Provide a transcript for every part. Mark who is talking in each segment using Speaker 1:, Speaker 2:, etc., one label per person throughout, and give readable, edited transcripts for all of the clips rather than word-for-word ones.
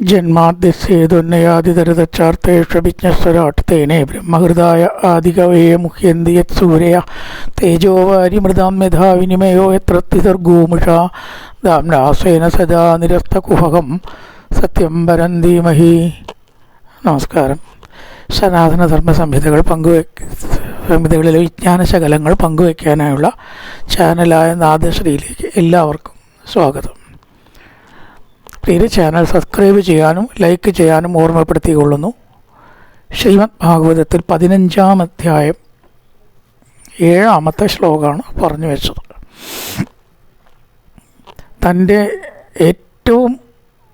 Speaker 1: ജന്മാദ്യസ്യേതുന്നയാതിതരതച്ചാർത്തേഷ്വവിജ്ഞസ്വരാട്ടേനെ ബ്രഹ്മഹൃദായ ആദികവയെ മുഹ്യന്തി യത് സൂരയ തേജോവാരി മൃതാം യഥാ വിനിമയോ യത്ര ത്രിസർഗോമുഷാ ദാംനാസ്വേന സദാ നിരസ്തകുഹകം സത്യം പരം ധീമഹി. നമസ്കാരം. സനാതനധർമ്മ സംഹിതകളിലെ വിജ്ഞാനശകലങ്ങൾ പങ്കുവയ്ക്കാനായുള്ള ചാനലായ നാദശ്രീയിലേക്ക് എല്ലാവർക്കും സ്വാഗതം. പ്രിയ ചാനൽ സബ്സ്ക്രൈബ് ചെയ്യാനും ലൈക്ക് ചെയ്യാനും ഓർമ്മപ്പെടുത്തിക്കൊള്ളുന്നു. ശ്രീമദ് ഭാഗവതത്തിൽ 15-ാം അധ്യായം 7-ാമത്തെ ശ്ലോകമാണ് പറഞ്ഞു വെച്ചത്. തൻ്റെ ഏറ്റവും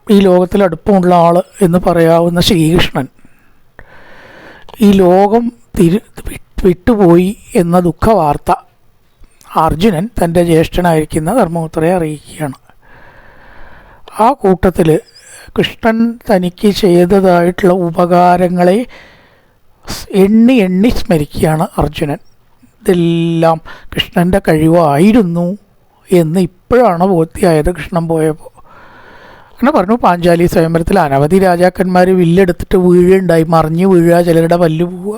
Speaker 1: ഈ ലോകത്തിൽ അടുപ്പമുള്ള ആൾ എന്ന് പറയാവുന്ന ശ്രീകൃഷ്ണൻ ഈ ലോകം വിട്ടുപോയി എന്ന ദുഃഖവാർത്ത അർജുനൻ തൻ്റെ ജ്യേഷ്ഠനായിരിക്കുന്ന ധർമ്മപുത്രരെ അറിയിക്കുകയാണ്. ആ കൂട്ടത്തിൽ കൃഷ്ണൻ തനിക്ക് ചെയ്തതായിട്ടുള്ള ഉപകാരങ്ങളെ എണ്ണി എണ്ണി സ്മരിക്കുകയാണ് അർജുനൻ. ഇതെല്ലാം കൃഷ്ണൻ്റെ കഴിവായിരുന്നു എന്ന് ഇപ്പോഴാണ് ബോധ്യമായത് കൃഷ്ണൻ പോയപ്പോൾ. അങ്ങനെ പറഞ്ഞു, പാഞ്ചാലി സ്വയംവരത്തിൽ അനവധി രാജാക്കന്മാർ വില്ലെടുത്തിട്ട് വീഴുണ്ടായി, മറിഞ്ഞ് വീഴുക, ചിലരുടെ പല്ല് പോവുക,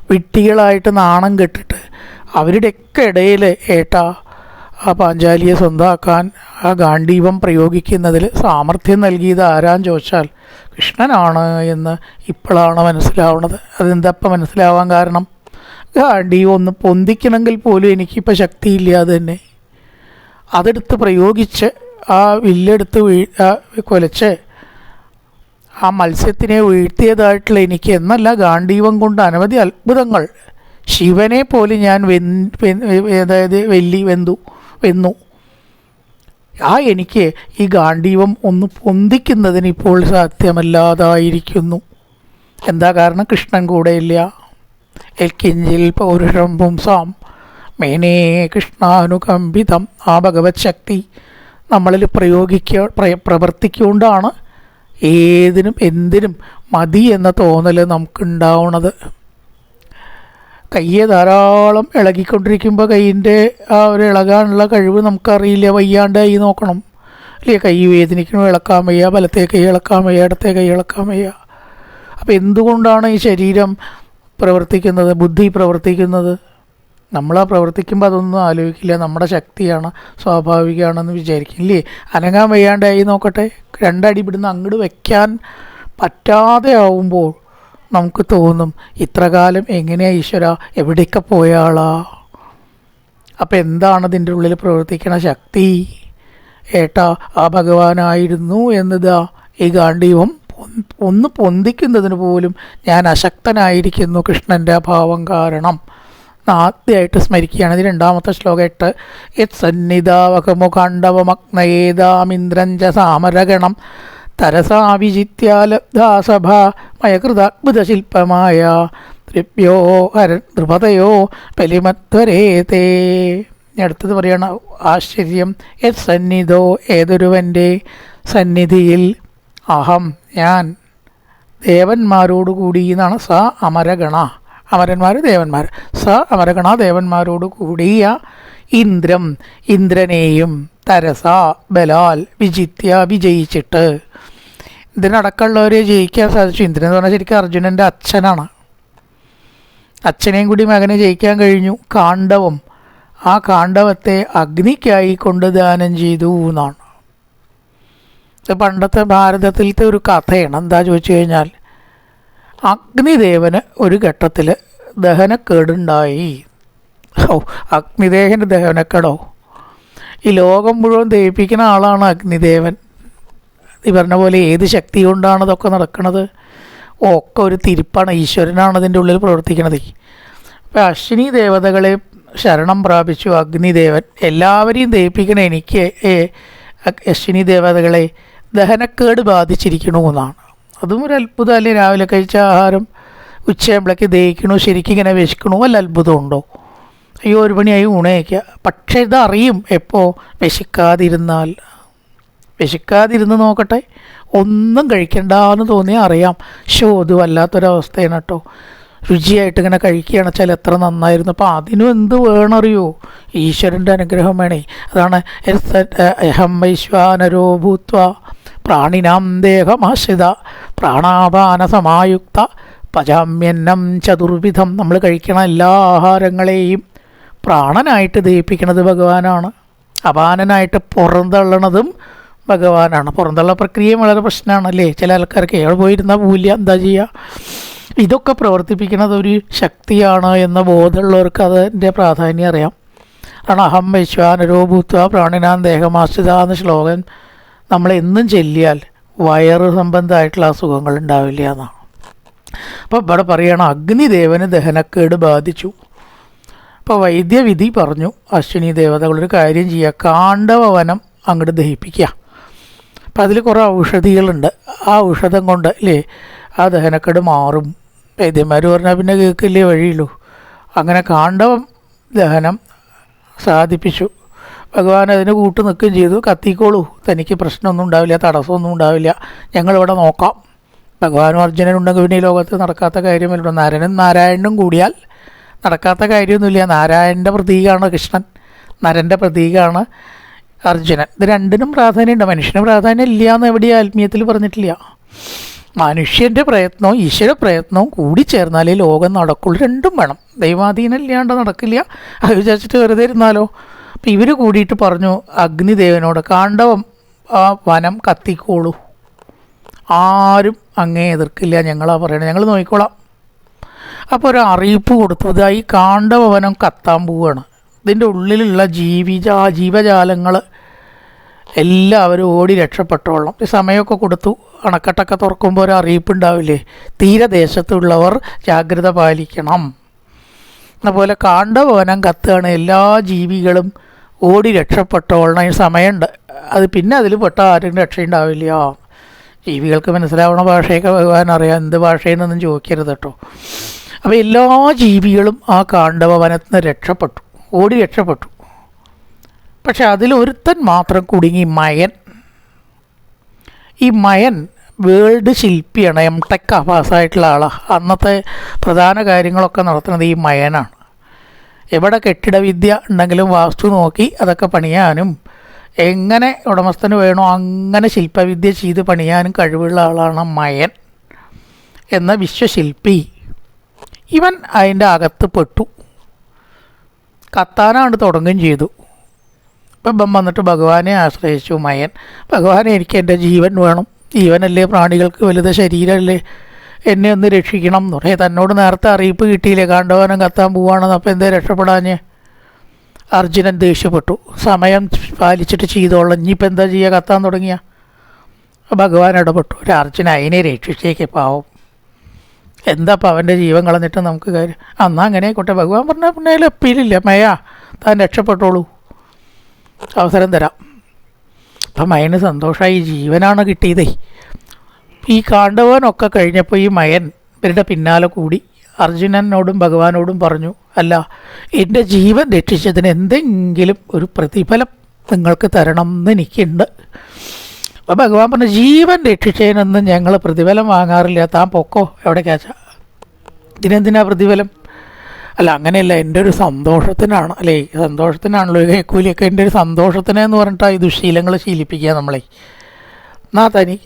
Speaker 1: വിട്ടികളായിട്ട് നാണം കെട്ടിട്ട് അവരുടെയൊക്കെ ഇടയിൽ ഏട്ടാ ആ പാഞ്ചാലിയെ സ്വന്തമാക്കാൻ ആ ഗാണ്ഡീവം പ്രയോഗിക്കുന്നതിൽ സാമർഥ്യം നൽകിയത് ആരാന്ന് ചോദിച്ചാൽ കൃഷ്ണനാണ് എന്ന് ഇപ്പോഴാണ് മനസ്സിലാവുന്നത്. അതെന്തപ്പം മനസ്സിലാവാൻ കാരണം, ഗാണ്ഡീവം ഒന്ന് പൊന്തിക്കണമെങ്കിൽ പോലും എനിക്കിപ്പോൾ ശക്തിയില്ലാതെ തന്നെ അതെടുത്ത് പ്രയോഗിച്ച് ആ വില്ലെടുത്ത് കൊലച്ച് ആ മത്സ്യത്തിനെ വീഴ്ത്തിയതായിട്ടുള്ള എനിക്ക് എന്നല്ല, ഗാണ്ഡീവം കൊണ്ട് അനവധി അത്ഭുതങ്ങൾ, ശിവനെ പോലും ഞാൻ വെന്നു. ആ എനിക്ക് ഈ ഗാണ്ഡീവം ഒന്ന് പൊന്തിക്കുന്നതിന് ഇപ്പോൾ സാധ്യമല്ലാതായിരിക്കുന്നു. എന്താ കാരണം? കൃഷ്ണൻ കൂടെയില്ല. എൽക്കിഞ്ചിൽ പൗരുഷം പുംസാം മേനേ കൃഷ്ണാനുകമ്പിതം. ആ ഭഗവത് ശക്തി നമ്മളിൽ പ്രവർത്തിക്കൊണ്ടാണ് ഏതിനും എന്തിനും മതി എന്ന തോന്നൽ നമുക്കുണ്ടാവുന്നത്. കയ്യെ ധാരാളം ഇളകിക്കൊണ്ടിരിക്കുമ്പോൾ കയ്യിൻ്റെ ആ ഒരു ഇളകാനുള്ള കഴിവ് നമുക്കറിയില്ല. വയ്യാണ്ടായി നോക്കണം അല്ലേ? കൈ വേദനിക്കണോ, ഇളക്കാൻ വയ്യ, വലത്തേ കൈ ഇളക്കാൻ വയ്യ, ഇടത്തേ കൈ ഇളക്കാൻ വയ്യ. അപ്പോൾ എന്തുകൊണ്ടാണ് ഈ ശരീരം പ്രവർത്തിക്കുന്നത്, ബുദ്ധി പ്രവർത്തിക്കുന്നത്? നമ്മളാ പ്രവർത്തിക്കുമ്പോൾ അതൊന്നും ആലോചിക്കില്ല, നമ്മുടെ ശക്തിയാണ്, സ്വാഭാവികമാണെന്ന് വിചാരിക്കും ഇല്ലേ? അനങ്ങാൻ വയ്യാണ്ടായി നോക്കട്ടെ, രണ്ടടി ഇവിടുന്ന് അങ്ങോട്ട് വയ്ക്കാൻ പറ്റാതെ ആവുമ്പോൾ നമുക്ക് തോന്നും, ഇത്രകാലം എങ്ങനെയാ ഈശ്വര എവിടെയൊക്കെ പോയാളാ? അപ്പം എന്താണ് ഇതിൻ്റെ ഉള്ളിൽ പ്രവർത്തിക്കണ ശക്തി? ഏട്ടാ ആ ഭഗവാനായിരുന്നു എന്നതാ ഈ ഗാണ്ഡീവം ഒന്ന് പൊന്തിക്കുന്നതിന് പോലും ഞാൻ അശക്തനായിരിക്കുന്നു കൃഷ്ണൻ്റെ അഭാവം കാരണം. ആദ്യമായിട്ട് സ്മരിക്കുകയാണ്. ഇത് 2-ാമത്തെ ശ്ലോകം 8. യത് സന്നിധാവകമുഖാണ്ഡവമഗ്നയേതാമിന്ദ്രഞ്ച സാമരഗണം തരസാ വിജിത്യാലബ്ധാസഭാ മയകൃതാത്ഭുതശില്പമായ ത്രിഭ്യോ നൃപതയോ ബലിമധ്വരേതേ. അടുത്തത് പറയണ ആശ്ചര്യം. യത് സന്നിധോ ഏതൊരുവൻ്റെ സന്നിധിയിൽ അഹം ഞാൻ ദേവന്മാരോടുകൂടി എന്നാണ്. സ അമരഗണ, അമരന്മാർ ദേവന്മാർ, സ അമരഗണ ദേവന്മാരോട് കൂടിയ ഇന്ദ്രം ഇന്ദ്രനെയും തരസ ബലാൽ വിജിത്യ വിജയിച്ചിട്ട്. ഇതിനടക്കമുള്ളവരെ ജയിക്കാൻ സാധിച്ചു. ഇന്ദ്രൻ എന്ന് പറഞ്ഞാൽ ശരിക്കും അർജുനൻ്റെ അച്ഛനാണ്. അച്ഛനെയും കൂടി മകനെ ജയിക്കാൻ കഴിഞ്ഞു. കാണ്ഡവം, ആ കാണ്ഡവത്തെ അഗ്നിക്കായി കൊണ്ട് ദാനം ചെയ്തു എന്നാണ്. ഇത് പണ്ടത്തെ ഭാരതത്തിലത്തെ ഒരു കഥയാണ്. എന്താ ചോദിച്ചു കഴിഞ്ഞാൽ, അഗ്നിദേവന് ഒരു ഘട്ടത്തിൽ ദഹനക്കേടുണ്ടായി. അഗ്നിദേവൻ്റെ ദഹനക്കേടോ? ഈ ലോകം മുഴുവൻ ദഹിപ്പിക്കുന്ന ആളാണ് അഗ്നിദേവൻ. ഈ പറഞ്ഞ പോലെ ഏത് ശക്തി കൊണ്ടാണ് ഇതൊക്കെ നടക്കുന്നത്? ഒക്കെ ഒരു തിരിപ്പാണ്, ഈശ്വരനാണ് അതിൻ്റെ ഉള്ളിൽ പ്രവർത്തിക്കണത്. അപ്പോൾ അശ്വിനി ദേവതകളെ ശരണം പ്രാപിച്ചു അഗ്നിദേവൻ. എല്ലാവരെയും ദഹിപ്പിക്കണ എനിക്ക് അശ്വിനി ദേവതകളെ ദഹനക്കേട് ബാധിച്ചിരിക്കണമെന്നാണ്. അതും ഒരു അത്ഭുതമല്ലേ? രാവിലെ കഴിച്ച ആഹാരം ഉച്ചയാകുമ്പോഴേക്ക് ദഹിക്കണു, ശരിക്കും ഇങ്ങനെ വിശക്കണു, വല്ല അത്ഭുതമുണ്ടോ? അയ്യോ 1 മണിയായി ഊണ് കഴിക്കുക. പക്ഷേ ഇതറിയും എപ്പോൾ? വിശക്കാതിരുന്ന് നോക്കട്ടെ, ഒന്നും കഴിക്കണ്ടെന്ന് തോന്നിയാൽ അറിയാം, ഇത് വല്ലാത്തൊരവസ്ഥയാണ് കേട്ടോ. രുചിയായിട്ട് ഇങ്ങനെ കഴിക്കുകയാണ് വെച്ചാൽ എത്ര നന്നായിരുന്നു. അപ്പോൾ അതിനും എന്ത് വേണറിയോ? ഈശ്വരൻ്റെ അനുഗ്രഹം വേണേ. അതാണ് അഹം വൈശ്വാനരോ ഭൂത്വ പ്രാണിനാം ദേഹമാശ്രിത പ്രാണാപാനസമായുക്ത പചാമ്യന്നം ചതുർവിധം. നമ്മൾ കഴിക്കണ എല്ലാ ആഹാരങ്ങളെയും പ്രാണനായിട്ട് ദഹിപ്പിക്കുന്നത് ഭഗവാനാണ്. അപാനനായിട്ട് പുറന്തള്ളണതും ഭഗവാനാണ്. പുറന്തള്ള പ്രക്രിയയും വളരെ പ്രശ്നമാണല്ലേ. ചില ആൾക്കാർക്ക് എവിടെ പോയിരുന്നാൽ പോവില്ല, എന്താ ചെയ്യുക. ഇതൊക്കെ പ്രവർത്തിപ്പിക്കുന്നത് ഒരു ശക്തിയാണ് എന്ന ബോധമുള്ളവർക്ക് അതിൻ്റെ പ്രാധാന്യം അറിയാം. കാരണം അഹം വൈശ്വാനരോ ഭൂത്വ പ്രാണിനാം ദേഹമാശ്രിത എന്ന ശ്ലോകം നമ്മളെന്നും ചൊല്ലിയാൽ വയറ് സംബന്ധമായിട്ടുള്ള അസുഖങ്ങൾ ഉണ്ടാവില്ല എന്നാണ്. അപ്പോൾ ഇവിടെ പറയുകയാണ് അഗ്നിദേവന് ദഹനക്കേട് ബാധിച്ചു. അപ്പോൾ വൈദ്യവിധി പറഞ്ഞു അശ്വിനി ദേവതകളൊരു കാര്യം ചെയ്യുക, കാണ്ഡവവനം അങ്ങോട്ട് ദഹിപ്പിക്കുക. അപ്പം അതിൽ കുറേ ഔഷധികളുണ്ട്. ആ ഔഷധം കൊണ്ട് അല്ലേ ആ ദഹനക്കേട് മാറും. വൈദ്യന്മാർ പറഞ്ഞാൽ പിന്നെ കേൾക്കില്ലേ വഴിയുള്ളൂ. അങ്ങനെ കാണ്ഡവം ദഹനം സാധിപ്പിച്ചു. ഭഗവാൻ അതിന് കൂട്ട് നിൽക്കുകയും ചെയ്തു. കത്തിക്കോളൂ, തനിക്ക് പ്രശ്നമൊന്നും ഉണ്ടാവില്ല, തടസ്സമൊന്നും ഉണ്ടാവില്ല, ഞങ്ങളിവിടെ നോക്കാം. ഭഗവാനും അർജുനനുണ്ടെങ്കിൽ പിന്നെ ഈ ലോകത്ത് നടക്കാത്ത കാര്യമല്ലോ. നരനും നാരായണനും കൂടിയാൽ നടക്കാത്ത കാര്യമൊന്നുമില്ല. നാരായണൻ്റെ പ്രതീകമാണ് കൃഷ്ണൻ, നരൻ്റെ പ്രതീകമാണ് അർജുനൻ. ഇത് രണ്ടിനും പ്രാധാന്യമുണ്ട്. മനുഷ്യന് പ്രാധാന്യം ഇല്ല എന്ന് എവിടെയും ആത്മീയത്തിൽ പറഞ്ഞിട്ടില്ല. മനുഷ്യൻ്റെ പ്രയത്നവും ഈശ്വര പ്രയത്നവും കൂടി ചേർന്നാലേ ലോകം നടക്കുള്ളൂ. രണ്ടും വേണം. ദൈവാധീനം ഇല്ലാണ്ട് നടക്കില്ല. അത് വിചാരിച്ചിട്ട് വെറുതെ ഇരുന്നാലോ. അപ്പം ഇവർ കൂടിയിട്ട് പറഞ്ഞു അഗ്നിദേവനോട്, കാണ്ഡവം ആ വനം കത്തിക്കോളൂ, ആരും അങ്ങേ എതിർക്കില്ല, ഞങ്ങളാ പറയണത്, ഞങ്ങൾ നോക്കിക്കോളാം. അപ്പോൾ ഒരു അറിയിപ്പ് കൊടുത്തു, ഇതായി കാണ്ഡവനം കത്താൻ പോവുകയാണ്. ഇതിൻ്റെ ഉള്ളിലുള്ള ജീവജാലങ്ങൾ എല്ലാവരും ഓടി രക്ഷപ്പെട്ടോളണം. ഈ സമയമൊക്കെ കൊടുത്തു. അണക്കെട്ടൊക്കെ തുറക്കുമ്പോൾ ഒരു അറിയിപ്പുണ്ടാവില്ലേ, തീരദേശത്തുള്ളവർ ജാഗ്രത പാലിക്കണം. അതുപോലെ കാണ്ഡവനം കത്തുകയാണ്, എല്ലാ ജീവികളും ഓടി രക്ഷപ്പെട്ടോളണം. ഈ സമയമുണ്ട്. അത് പിന്നെ അതിൽ പെട്ട ആരും രക്ഷയുണ്ടാവില്ല. ജീവികൾക്ക് മനസ്സിലാവണ ഭാഷയൊക്കെ ഭഗവാൻ അറിയാം, എന്ത് ഭാഷയെന്നൊന്നും ചോദിക്കരുത് കേട്ടോ. അപ്പോൾ എല്ലാ ജീവികളും ആ കാണ്ഡവ വനത്തിൽ നിന്ന് രക്ഷപ്പെട്ടു, ഓടി രക്ഷപ്പെട്ടു. പക്ഷെ അതിലൊരുത്തൻ മാത്രം കുടുങ്ങി, മയൻ. ഈ മയൻ വേൾഡ് ശില്പിയാണ്, എംടെക് പാസ്സായിട്ടുള്ള ആളാണ്. അന്നത്തെ പ്രധാന കാര്യങ്ങളൊക്കെ നടത്തുന്നത് ഈ മയനാണ്. എവിടെ കെട്ടിടവിദ്യ ഉണ്ടെങ്കിലും വാസ്തു നോക്കി അതൊക്കെ പണിയാനും എങ്ങനെ ഉടമസ്ഥന് വേണോ അങ്ങനെ ശില്പവിദ്യ ചെയ്ത് പണിയാനും കഴിവുള്ള ആളാണ് മയൻ എന്ന വിശ്വശില്പി. ഇവൻ അതിൻ്റെ അകത്ത് പെട്ടു, കത്താനാണ് തുടങ്ങുകയും ചെയ്തു. ഇപ്പം വന്നിട്ട് ഭഗവാനെ ആശ്രയിച്ചു മയൻ. ഭഗവാനെ, എനിക്ക് എൻ്റെ ജീവൻ വേണം, ജീവനല്ലേ പ്രാണികൾക്ക് വലുത്, ശരീരമല്ലേ, എന്നെ ഒന്ന് രക്ഷിക്കണം എന്ന് പറയും. തന്നോട് നേരത്തെ അറിയിപ്പ് കിട്ടിയില്ലേ കാണ്ഡവനം കത്താൻ പോവുകയാണെന്ന്, അപ്പോൾ എന്തേ രക്ഷപ്പെടാഞ്ഞ്? അർജുനൻ ദേഷ്യപ്പെട്ടു. സമയം പാലിച്ചിട്ട് ചെയ്തോളാം, ഇനിയിപ്പോൾ എന്താ ചെയ്യുക, കത്താൻ തുടങ്ങിയ. ഭഗവാൻ ഇടപെട്ടു. ഒരു അർജുന അതിനെ രക്ഷിച്ചേക്ക്, പാവം, എന്താ അപ്പം അവൻ്റെ ജീവൻ കളഞ്ഞിട്ട് നമുക്ക് കാര്യം. എന്നാൽ അങ്ങനെ ആയിക്കോട്ടെ. ഭഗവാൻ പറഞ്ഞാൽ പിന്നെ അതിൽ അപ്പീലില്ല, മയാ താൻ രക്ഷപ്പെട്ടോളൂ, അവസരം തരാം. അപ്പം മയന് സന്തോഷമായി, ജീവനാണ് കിട്ടിയതേ. ഈ കാണ്ഡവനൊക്കെ കഴിഞ്ഞപ്പോൾ ഈ മയൻ ഇവരുടെ പിന്നാലെ കൂടി അർജുനനോടും ഭഗവാനോടും പറഞ്ഞു, അല്ല, എൻ്റെ ജീവൻ രക്ഷിച്ചതിന് എന്തെങ്കിലും ഒരു പ്രതിഫലം നിങ്ങൾക്ക് തരണം എന്ന് എനിക്കുണ്ട്. അപ്പോൾ ഭഗവാൻ പറഞ്ഞു, ജീവൻ രക്ഷിച്ചതിനൊന്നും ഞങ്ങൾ പ്രതിഫലം വാങ്ങാറില്ല, താൻ പൊക്കോ എവിടേക്കാച്ചാ, ഇതിനെന്തിനാ പ്രതിഫലം? അല്ല അങ്ങനെയല്ല, എൻ്റെ ഒരു സന്തോഷത്തിനാണ്, അല്ലേ, സന്തോഷത്തിനാണല്ലോ കൈക്കൂലിയൊക്കെ, എൻ്റെ ഒരു സന്തോഷത്തിനെന്ന് പറഞ്ഞിട്ടാണ് ഈ ദുശീലങ്ങൾ ശീലിപ്പിക്കുക നമ്മളെ. എന്നാ തനി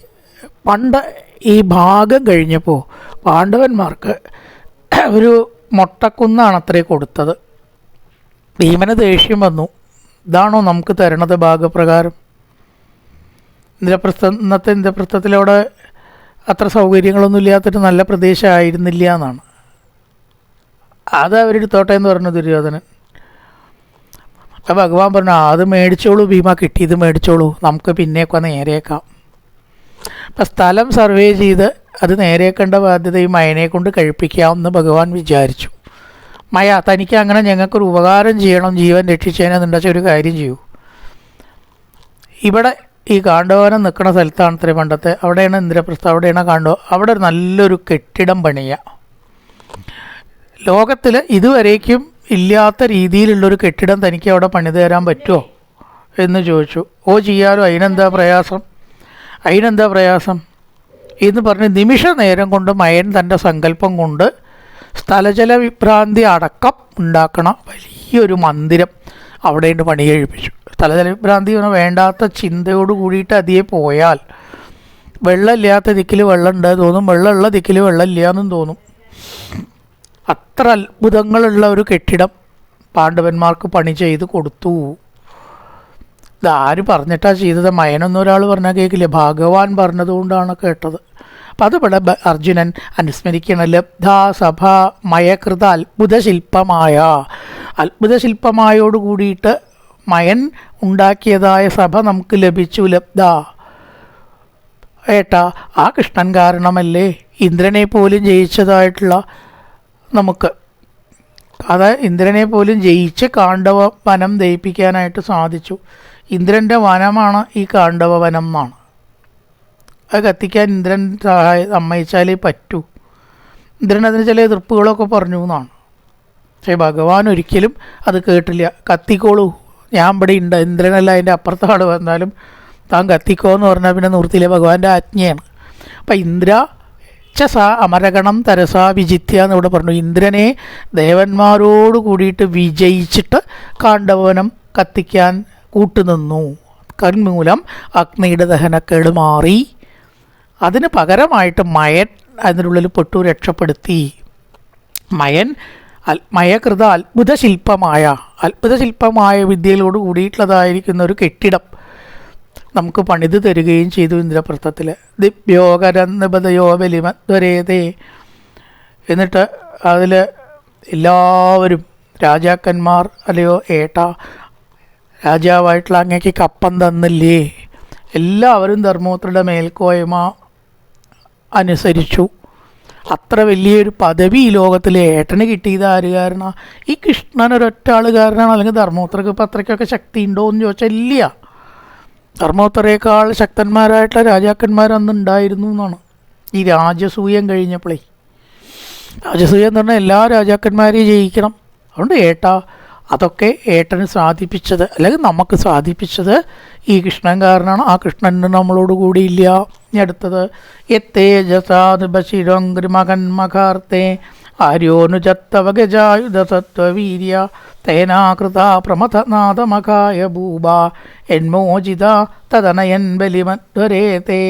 Speaker 1: പണ്ട് ഈ ഭാഗം കഴിഞ്ഞപ്പോൾ പാണ്ഡവന്മാർക്ക് ഒരു മൊട്ടക്കുന്നാണ് അത്രേ കൊടുത്തത്. ഭീമന് ദേഷ്യം വന്നു, ഇതാണോ നമുക്ക് തരണത് ഭാഗപ്രകാരം? ഇന്നത്തെ ഇന്ദ്രപ്രസ്ഥത്തിലവിടെ അത്ര സൗകര്യങ്ങളൊന്നും ഇല്ലാത്തൊരു നല്ല പ്രദേശമായിരുന്നില്ല എന്നാണ്. അത് അവരെടുത്തോട്ടെ എന്ന് പറഞ്ഞു ദുര്യോധനൻ. അപ്പം ഭഗവാൻ പറഞ്ഞു, അത് മേടിച്ചോളൂ ഭീമ, കിട്ടിയത് മേടിച്ചോളൂ, നമുക്ക് പിന്നെയൊക്കെ നേരേക്കാം. അപ്പം സ്ഥലം സർവേ ചെയ്ത് അത് നേരേക്കേണ്ട ബാധ്യത ഈ മയനെ കൊണ്ട് കഴിപ്പിക്കാമെന്ന് ഭഗവാൻ വിചാരിച്ചു. മയ, തനിക്ക് അങ്ങനെ ഞങ്ങൾക്കൊരു ഉപകാരം ചെയ്യണം, ജീവൻ രക്ഷിച്ചതിനെന്നുണ്ടെച്ചാൽ ഒരു കാര്യം ചെയ്യൂ. ഇവിടെ ഈ കാണ്ഡവനം നിൽക്കുന്ന സ്ഥലത്താണ് ഇത്ര പണ്ടത്തെ, അവിടെയാണ് ഇന്ദ്രപ്രസ്ഥം, അവിടെയാണ് അവിടെ ഒരു നല്ലൊരു കെട്ടിടം പണിയുക. ലോകത്തിൽ ഇതുവരേക്കും ഇല്ലാത്ത രീതിയിലുള്ളൊരു കെട്ടിടം തനിക്ക് അവിടെ പണിത് തരാൻ പറ്റുമോ എന്ന് ചോദിച്ചു. ഓ ചെയ്യാലോ, അതിനെന്താ പ്രയാസം എന്ന് പറഞ്ഞ് നിമിഷ നേരം കൊണ്ട് മയൻ തൻ്റെ സങ്കല്പം കൊണ്ട് സ്ഥലജല വിഭ്രാന്തി അടക്കം ഉണ്ടാക്കണ വലിയൊരു മന്ദിരം അവിടെ പണി കഴിപ്പിച്ചു. സ്ഥലജല വിഭ്രാന്തി വേണ്ടാത്ത ചിന്തയോട് കൂടിയിട്ട് അതിയെ പോയാൽ വെള്ളമില്ലാത്ത ദിക്കിൽ വെള്ളമുണ്ട് തോന്നും, വെള്ളമുള്ള ദിക്കിൽ വെള്ളമില്ല എന്നും തോന്നും. അത്ര അത്ഭുതങ്ങളുള്ള ഒരു കെട്ടിടം പാണ്ഡവന്മാർക്ക് പണി ചെയ്ത് കൊടുത്തു. ഇതാര് പറഞ്ഞിട്ടാണ് ചെയ്തത്? മയനൊന്നും ഒരാൾ പറഞ്ഞാൽ കേൾക്കില്ല, ഭഗവാൻ പറഞ്ഞതുകൊണ്ടാണ് കേട്ടത്. അപ്പം അതിവിടെ അർജുനൻ അനുസ്മരിക്കണം. ലബ്ധാ സഭ മയകൃത അത്ഭുതശില്പമായ, അത്ഭുതശില്പമായോട് കൂടിയിട്ട് മയൻ ഉണ്ടാക്കിയതായ സഭ നമുക്ക് ലഭിച്ചു. ലബ്ധ ഏട്ടാ, ആ കൃഷ്ണൻ കാരണമല്ലേ ഇന്ദ്രനെ പോലും ജയിച്ചതായിട്ടുള്ള നമുക്ക്, അതായത് ഇന്ദ്രനെ പോലും ജയിച്ച് കാണ്ഡവ വനം ദയിപ്പിക്കാനായിട്ട് സാധിച്ചു. ഇന്ദ്രൻ്റെ വനമാണ് ഈ കാണ്ഡവ വനം എന്നാണ്. അത് കത്തിക്കാൻ ഇന്ദ്രൻ സമ്മതിച്ചാലേ പറ്റൂ. ഇന്ദ്രൻ അതിന് ചില എതിർപ്പുകളൊക്കെ പറഞ്ഞു എന്നാണ്. പക്ഷേ ഭഗവാൻ ഒരിക്കലും അത് കേട്ടില്ല. കത്തിക്കോളൂ, ഞാൻ ഇവിടെ ഉണ്ട്, ഇന്ദ്രനല്ല അതിൻ്റെ അപ്പുറത്താണ് വന്നാലും താൻ കത്തിക്കോ എന്ന് പറഞ്ഞാൽ പിന്നെ നിവൃത്തിയില്ല, ഭഗവാന്റെ ആജ്ഞയാണ്. അപ്പം ഇന്ദ്ര ച അമരഗണം തരസാ വിജിത്യ എന്നിവിടെ പറഞ്ഞു. ഇന്ദ്രനെ ദേവന്മാരോട് കൂടിയിട്ട് വിജയിച്ചിട്ട് കാണ്ഡവനം കത്തിക്കാൻ കൂട്ടുനിന്നു. കന്മൂലം അഗ്നിയുടെ ദഹനക്കേട് മാറി. അതിന് പകരമായിട്ട് മയൻ അതിനുള്ളിൽ പെട്ടു രക്ഷപ്പെടുത്തി. മയൻ മയകൃത അത്ഭുതശില്പമായ വിദ്യയിലോട് കൂടിയിട്ടുള്ളതായിരിക്കുന്ന ഒരു കെട്ടിടം നമുക്ക് പണിത് തരികയും ചെയ്തു. ഇന്ദ്രപ്രസ്ഥത്തിൽ ദിവ്യോകരനിപതയോ ബലിമധ്വരേതേ. എന്നിട്ട് അതിൽ എല്ലാവരും രാജാക്കന്മാർ, അല്ലയോ ഏട്ടാ രാജാവായിട്ടുള്ള അങ്ങേക്ക് കപ്പം തന്നില്ലേ, എല്ലാവരും ധർമ്മപുത്രയുടെ മേൽക്കോയ്മ അനുസരിച്ചു. അത്ര വലിയൊരു പദവി ഈ ലോകത്തിൽ ഏട്ടന് കിട്ടിയത് ആര് കാരണം? ഈ കൃഷ്ണൻ ഒരൊറ്റ ആൾ കാരണമാണ്. അല്ലെങ്കിൽ ധർമ്മപുത്രക്ക് ഇപ്പം അത്രയ്ക്കൊക്കെ ശക്തി ഉണ്ടോ എന്ന് ചോദിച്ചാൽ ഇല്ല. ധർമ്മപുത്രയേക്കാൾ ശക്തന്മാരായിട്ടുള്ള രാജാക്കന്മാർ അന്ന് ഉണ്ടായിരുന്നു എന്നാണ്. ഈ രാജസൂയം കഴിഞ്ഞപ്പോഴേ, രാജസൂയം എന്ന് പറഞ്ഞാൽ എല്ലാ രാജാക്കന്മാരെയും ജയിക്കണം. അതുകൊണ്ട് ഏട്ടാ അതൊക്കെ ഏട്ടന് സാധിപ്പിച്ചത്, അല്ലെങ്കിൽ നമുക്ക് സാധിപ്പിച്ചത് ഈ കൃഷ്ണൻ കാരണമാണ്. ആ കൃഷ്ണൻ നമ്മളോട് കൂടിയില്ല. ഇനി അടുത്തത് യത്തേജസാനുപശിരംഗ്രിമകന്മകാർത്തേ ആര്യോനുജത്തവ ഗജായുധസത്വവീര്യ തേനാകൃത പ്രമഥനാഥമകായ ഭൂപ എന്മോചിത തദനയൻ ബലിമധ്വരേതേ.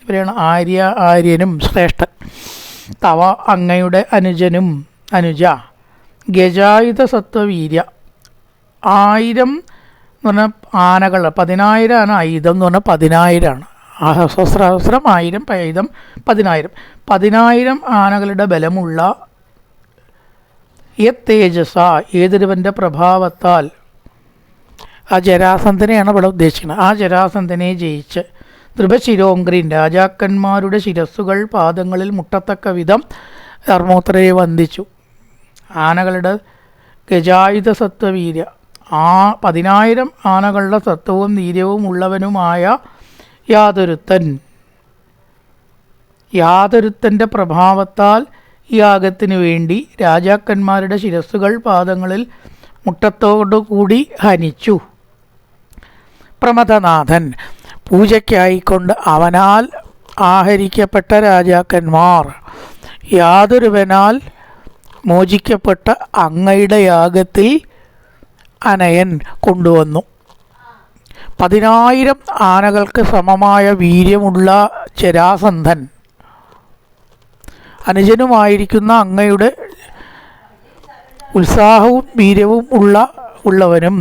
Speaker 1: ഇവരാണ് ആര്യനും ശ്രേഷ്ഠൻ. തവ അങ്ങയുടെ അനുജനും അനുജ ഗജായുധ സത്വവീര്യ. 1000 എന്ന് പറഞ്ഞാൽ ആനകൾ, 10,000 ആണ് ആയുധം എന്ന് പറഞ്ഞാൽ 10,000 സഹസ്രം 1000 ആയുധം 10,000. 10,000 ആനകളുടെ ബലമുള്ള തേജസ ഏതൊരുവൻ്റെ പ്രഭാവത്താൽ, ആ ജരാസന്ധനെയാണ് ഇവിടെ ഉദ്ദേശിക്കുന്നത്. ആ ജരാസന്ധനെ ജയിച്ച് ത്രിപശിരോങ്ക്രീൻ രാജാക്കന്മാരുടെ ശിരസ്സുകൾ പാദങ്ങളിൽ മുട്ടത്തക്ക വിധം ധർമ്മപുത്രരെ വന്ദിച്ചു. ആനകളുടെ ഗജായുധ സത്വവീര്യ, 10,000 ആനകളുടെ സത്വവും വീര്യവും ഉള്ളവനുമായ യാതൊരുത്തൻ്റെ പ്രഭാവത്താൽ ഈ യാഗത്തിനു വേണ്ടി രാജാക്കന്മാരുടെ ശിരസ്സുകൾ പാദങ്ങളിൽ മുട്ടത്തോടു കൂടി ഹനിച്ചു. പ്രമഥനാഥൻ പൂജയ്ക്കായിക്കൊണ്ട് അവനാൽ ആഹരിക്കപ്പെട്ട രാജാക്കന്മാർ യാതൊരുവനാൽ മോചിക്കപ്പെട്ട അങ്ങയുടെ യാഗത്തിൽ അനയൻ കൊണ്ടുവന്നു. 10,000 ആനകൾക്ക് സമമായ വീര്യമുള്ള ജരാസന്ധൻ അനുജനുമായിരിക്കുന്ന അങ്ങയുടെ ഉത്സാഹവും വീര്യവും ഉള്ളവനും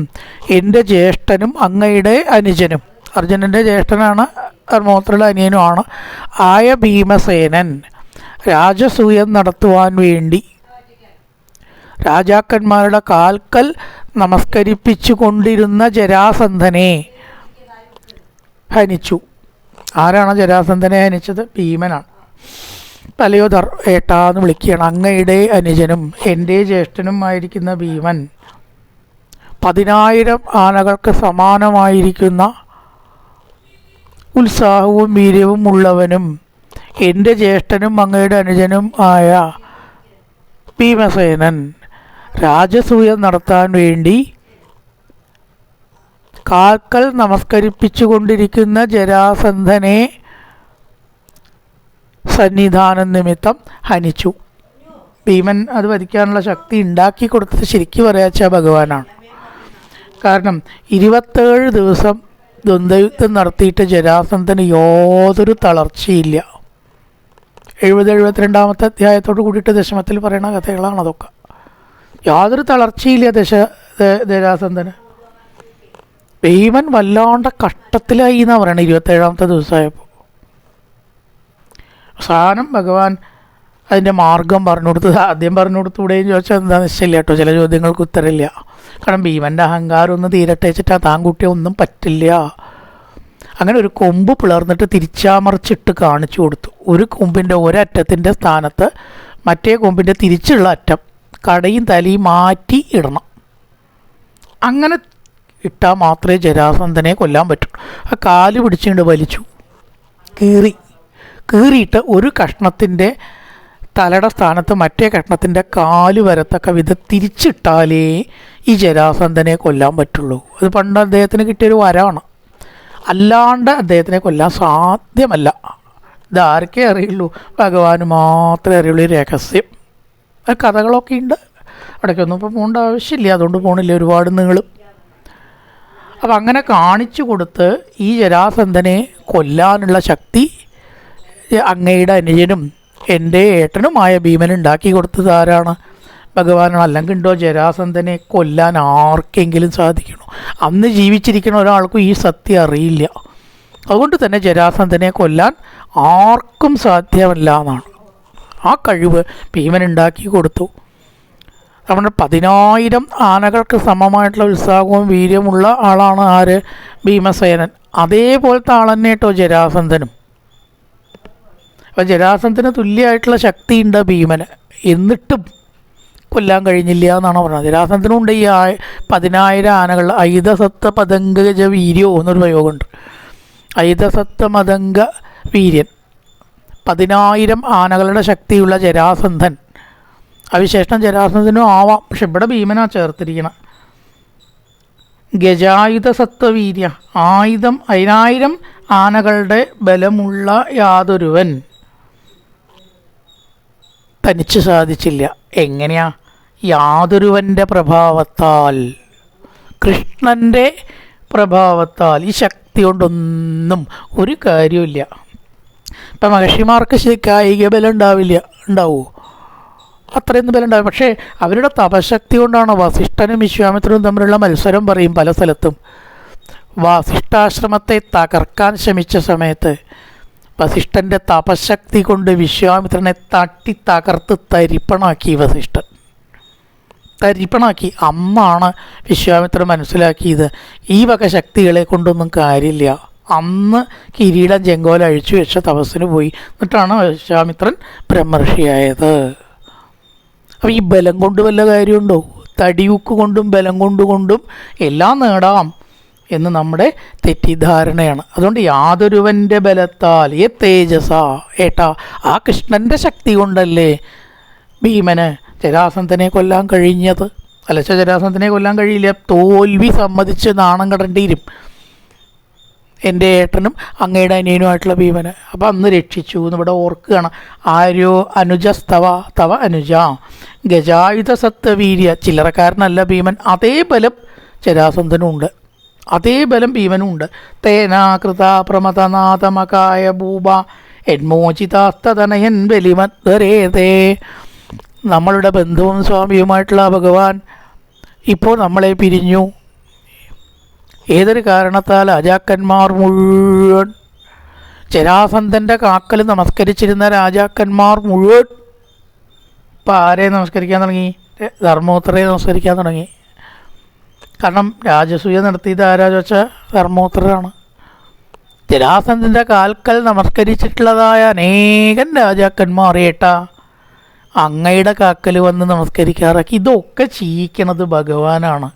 Speaker 1: എൻ്റെ ജ്യേഷ്ഠനും അങ്ങയുടെ അനുജനും, അർജുനൻ്റെ ജ്യേഷ്ഠനാണ്, ധർമ്മപുത്രയുടെ അനിയനുമാണ് ആയ ഭീമസേനൻ രാജസൂയം നടത്തുവാൻ വേണ്ടി രാജാക്കന്മാരുടെ കാൽക്കൽ നമസ്കരിപ്പിച്ചു കൊണ്ടിരുന്ന ജരാസന്ധനെ ഹനിച്ചു. ആരാണ് ജരാസന്ധനെ ഹനിച്ചത്? ഭീമനാണ്. തലയോ ഏട്ടാന്ന് വിളിക്കുകയാണ്. അങ്ങയുടെ അനുജനും എൻ്റെ ജ്യേഷ്ഠനും ആയിരിക്കുന്ന ഭീമൻ 10,000 ആനകൾക്ക് സമാനമായിരിക്കുന്ന ഉത്സാഹവും വീര്യവും ഉള്ളവനും എൻ്റെ ജ്യേഷ്ഠനും അങ്ങയുടെ അനുജനും ആയ ഭീമസേനൻ രാജസൂയം നടത്താൻ വേണ്ടി കാൽക്കൽ നമസ്കരിപ്പിച്ചു കൊണ്ടിരിക്കുന്ന ജരാസന്ധനെ സന്നിധാനം നിമിത്തം ഹനിച്ചു. ഭീമൻ അത് വധിക്കാനുള്ള ശക്തി ഉണ്ടാക്കി കൊടുത്തത് ശരിക്കും പറയാച്ച ഭഗവാനാണ്. കാരണം 27 ദിവസം ദ്വന്ദ്വയുദ്ധം നടത്തിയിട്ട് ജരാസന്ധന് യാതൊരു തളർച്ചയില്ല. 72 അധ്യായത്തോട് കൂടിയിട്ട് ദശമത്തിൽ പറയുന്ന കഥകളാണ് അതൊക്കെ. യാതൊരു തളർച്ചയില്ല ജരാസന്ധന്. ഭീമൻ വല്ലാണ്ട കഷ്ടത്തിലായി എന്നാണ് പറയണത് 27 ദിവസമായപ്പോൾ. അവസാനം ഭഗവാൻ അതിൻ്റെ മാർഗം പറഞ്ഞു കൊടുത്തത്. ആദ്യം പറഞ്ഞു കൊടുത്തുകൂടെയും ചോദിച്ചാൽ എന്താ നിശ്ചയില്ല കേട്ടോ, ചില ചോദ്യങ്ങൾക്ക് ഉത്തരമില്ല. കാരണം ഭീമൻ്റെ അഹങ്കാരം ഒന്ന് തീരട്ടെ വെച്ചിട്ട് താൻ കുട്ടിയെ ഒന്നും പറ്റില്ല. അങ്ങനെ ഒരു കൊമ്പ് പിളർന്നിട്ട് തിരിച്ചാമറിച്ചിട്ട് കാണിച്ചു കൊടുത്തു. ഒരു കൊമ്പിൻ്റെ ഒരറ്റത്തിൻ്റെ സ്ഥാനത്ത് മറ്റേ കൊമ്പിൻ്റെ തിരിച്ചുള്ള അറ്റം കടയും തലയും മാറ്റി ഇടണം. അങ്ങനെ ഇട്ടാൽ മാത്രമേ ജരാസന്ധനെ കൊല്ലാൻ പറ്റൂ. ആ കാല് പിടിച്ചുകൊണ്ട് വലിച്ചു കീറിയിട്ട് ഒരു കഷ്ണത്തിൻ്റെ തലയുടെ സ്ഥാനത്ത് മറ്റേ കഷ്ണത്തിൻ്റെ കാല് വരത്തക്ക വിധം തിരിച്ചിട്ടാലേ ഈ ജരാസന്ധനെ കൊല്ലാൻ പറ്റുള്ളൂ. അത് പണ്ട് അദ്ദേഹത്തിന് കിട്ടിയൊരു വരമാണ്. അല്ലാണ്ട് അദ്ദേഹത്തിനെ കൊല്ലാൻ സാധ്യമല്ല. ഇതാർക്കേ അറിയുള്ളൂ, ഭഗവാന് മാത്രമേ അറിയുള്ളൂ ഈ രഹസ്യം. അത് കഥകളൊക്കെ ഉണ്ട്. അവിടേക്കൊന്നും ഇപ്പോൾ പോകേണ്ട ആവശ്യമില്ല, അതുകൊണ്ട് പോകണില്ല, ഒരുപാട് നീളും. അപ്പം അങ്ങനെ കാണിച്ചു കൊടുത്ത് ഈ ജരാസന്ധനെ കൊല്ലാനുള്ള ശക്തി അങ്ങയുടെ അനുജനും എൻ്റെ ഏട്ടനുമായ ഭീമനുണ്ടാക്കി കൊടുത്തത് ആരാണ്? ഭഗവാനാണ്. അല്ലെങ്കിൽ ഉണ്ടോ ജരാസന്ധനെ കൊല്ലാൻ ആർക്കെങ്കിലും സാധിക്കണോ? അന്ന് ജീവിച്ചിരിക്കുന്ന ഒരാൾക്കും ഈ സത്യം അറിയില്ല. അതുകൊണ്ട് തന്നെ ജരാസന്ധനെ കൊല്ലാൻ ആർക്കും സാധ്യമല്ല എന്നാണ്. ആ കഴിവ് ഭീമനുണ്ടാക്കി കൊടുത്തു. നമ്മുടെ 10,000 ആനകൾക്ക് സമമായിട്ടുള്ള ഉത്സാഹവും വീര്യമുള്ള ആളാണ് ആര്? ഭീമസേനൻ. അതേപോലത്തെ ആൾ തന്നെ കേട്ടോ ജരാസന്ധനും. അപ്പം ജരാസന്ധന് തുല്യമായിട്ടുള്ള ശക്തിയുണ്ട് ഭീമന്, എന്നിട്ടും കൊല്ലാൻ കഴിഞ്ഞില്ല എന്നാണ് പറയുന്നത്. ജരാസന്ധനുണ്ട് ഈ 10,000 ആനകൾ. ഐതസത്ത പതംഗജ വീര്യോ എന്നൊരു പ്രയോഗമുണ്ട്. ഐതസത്ത മതംഗ വീര്യൻ, 10,000 ആനകളുടെ ശക്തിയുള്ള ജരാസന്ധൻ. അവിശേഷണം ജരാസന്ധനും ആവാം, പക്ഷെ ഇവിടെ ഭീമനാ ചേർത്തിരിക്കണം. ഗജായുധ സത്വവീര്യ, 1000 ആനകളുടെ ബലമുള്ള യാതൊരുവൻ തനിച്ച് സാധിച്ചില്ല. എങ്ങനെയാ? യാതൊരുവൻ്റെ പ്രഭാവത്താൽ, കൃഷ്ണൻ്റെ പ്രഭാവത്താൽ. ഈ ശക്തി കൊണ്ടൊന്നും ഒരു കാര്യമില്ല. ഇപ്പം മഹർഷിമാർക്ക് കായിക ബലം ഉണ്ടാവുമോ? അത്രയൊന്നും ബലം ഉണ്ടാവും. പക്ഷേ അവരുടെ തപശക്തി കൊണ്ടാണ്. വസിഷ്ഠനും വിശ്വാമിത്രനും തമ്മിലുള്ള മത്സരം പറയും പല സ്ഥലത്തും. വസിഷ്ഠാശ്രമത്തെ തകർക്കാൻ ശ്രമിച്ച സമയത്ത് വസിഷ്ഠൻ്റെ തപശക്തി കൊണ്ട് വിശ്വാമിത്രനെ തകർത്ത് തരിപ്പണാക്കി. തരിപ്പണാക്കി. അന്നാണ് വിശ്വാമിത്രൻ മനസ്സിലാക്കിയത് ഈ വക ശക്തികളെ കൊണ്ടൊന്നും കാര്യമില്ല. അന്ന് കിരീടം ചെങ്കോല അഴിച്ചു വെച്ച തപസ്സിന് പോയി. എന്നിട്ടാണ് വിശ്വാമിത്രൻ ബ്രഹ്മർഷിയായത്. അപ്പോൾ ഈ ബലം കൊണ്ട് വല്ല കാര്യമുണ്ടോ? തടിയൂക്ക് കൊണ്ടും ബലം കൊണ്ടും എല്ലാം നേടാം എന്ന് നമ്മുടെ തെറ്റിദ്ധാരണയാണ്. അതുകൊണ്ട് യാതൊരുവൻ്റെ ബലത്താൽ തേജസ, ഏട്ടാ ആ കൃഷ്ണൻ്റെ ശക്തി കൊണ്ടല്ലേ ഭീമന് ജരാസന്ധനെ കൊല്ലാൻ കഴിഞ്ഞത്. അലച്ച ജരാസന്ധനെ കൊല്ലാൻ കഴിയില്ല. തോൽവി സമ്മതിച്ച് നാണം കടണ്ടിരും എൻ്റെ ഏട്ടനും അങ്ങയുടെ അനിയനുമായിട്ടുള്ള ഭീമന്. അപ്പം അന്ന് രക്ഷിച്ചു എന്നിവിടെ ഓർക്കുകയാണ്. ആരോ അനുജസ്തവ തവ അനുജ ഗജായുധ സത്വവീര്യ. ചില്ലറക്കാരനല്ല ഭീമൻ. അതേ ബലം ജരാസന്ധനും ഉണ്ട്, അതേ ബലം ഭീമനും ഉണ്ട്. തേനാകൃത പ്രമതനാഥമകായ ഭൂപ എന്മോചിതാസ്തനയൻ ബലിമദ്വരേതേ. നമ്മളുടെ ബന്ധുവും സ്വാമിയുമായിട്ടുള്ള ഭഗവാൻ ഇപ്പോൾ നമ്മളെ പിരിഞ്ഞു. ഏതൊരു കാരണത്താൽ രാജാക്കന്മാർ മുഴുവൻ, ജരാസന്ധൻ്റെ കാക്കൽ നമസ്കരിച്ചിരുന്ന രാജാക്കന്മാർ മുഴുവൻ ഇപ്പം ആരെ നമസ്കരിക്കാൻ തുടങ്ങി? ധർമ്മോത്തരയെ നമസ്കരിക്കാൻ തുടങ്ങി. കാരണം രാജസൂയ നടത്തിയത് ആരാ ചോദിച്ചാൽ ധർമ്മോത്തരാണ്. ജരാസന്ധൻ്റെ കാൽക്കൽ നമസ്കരിച്ചിട്ടുള്ളതായ അനേകം രാജാക്കന്മാർ ഏട്ടാ അങ്ങയുടെ കാക്കൽ വന്ന് നമസ്കരിക്കാറാക്കി. ഇതൊക്കെ ചെയ്യിക്കണത് ഭഗവാനാണ്.